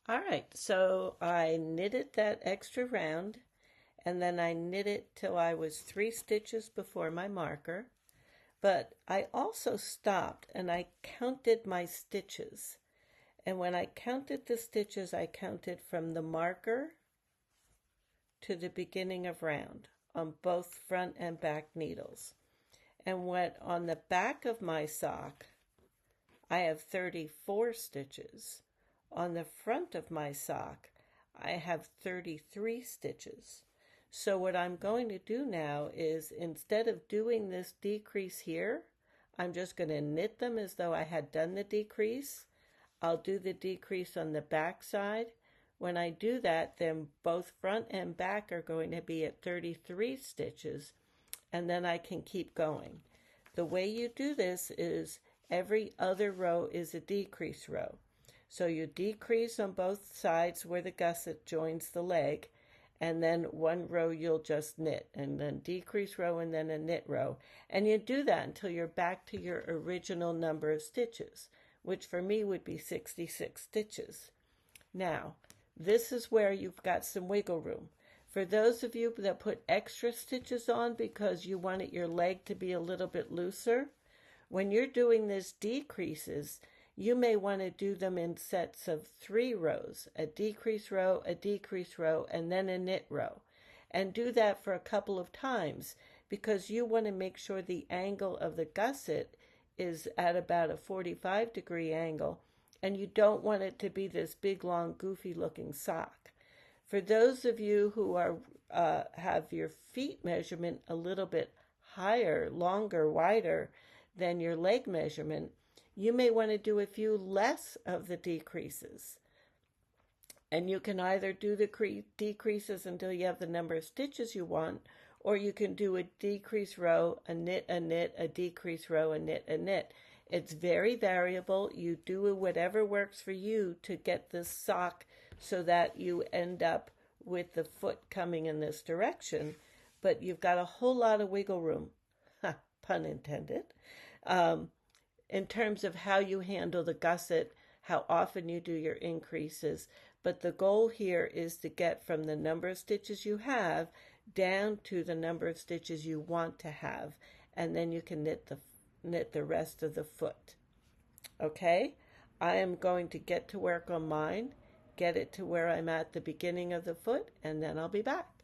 All right, so I knitted that extra round and then I knit it till I was 3 stitches before my marker. But I also stopped and I counted my stitches. And when I counted the stitches, I counted from the marker to the beginning of round on both front and back needles. And what on the back of my sock, I have 34 stitches. On the front of my sock, I have 33 stitches. So what I'm going to do now is, instead of doing this decrease here, I'm just going to knit them as though I had done the decrease. I'll do the decrease on the back side. When I do that, then both front and back are going to be at 33 stitches, and then I can keep going. The way you do this is every other row is a decrease row. So you decrease on both sides where the gusset joins the leg, and then one row you'll just knit, and then decrease row and then a knit row. And you do that until you're back to your original number of stitches, which for me would be 66 stitches. Now, this is where you've got some wiggle room. For those of you that put extra stitches on because you wanted your leg to be a little bit looser, when you're doing this decreases, you may want to do them in sets of 3 rows, a decrease row, and then a knit row. And do that for a couple of times because you want to make sure the angle of the gusset is at about a 45-degree angle, and you don't want it to be this big, long, goofy-looking sock. For those of you who are have your feet measurement a little bit higher, longer, wider than your leg measurement, you may want to do a few less of the decreases. And you can either do the decreases until you have the number of stitches you want, or you can do a decrease row, a knit, a decrease row, a knit. It's very variable. You do whatever works for you to get this sock so that you end up with the foot coming in this direction, but you've got a whole lot of wiggle room, pun intended, in terms of how you handle the gusset, how often you do your increases. But the goal here is to get from the number of stitches you have down to the number of stitches you want to have, and then you can knit the rest of the foot. Okay, I am going to get to work on mine, get it to where I'm at the beginning of the foot, and then I'll be back.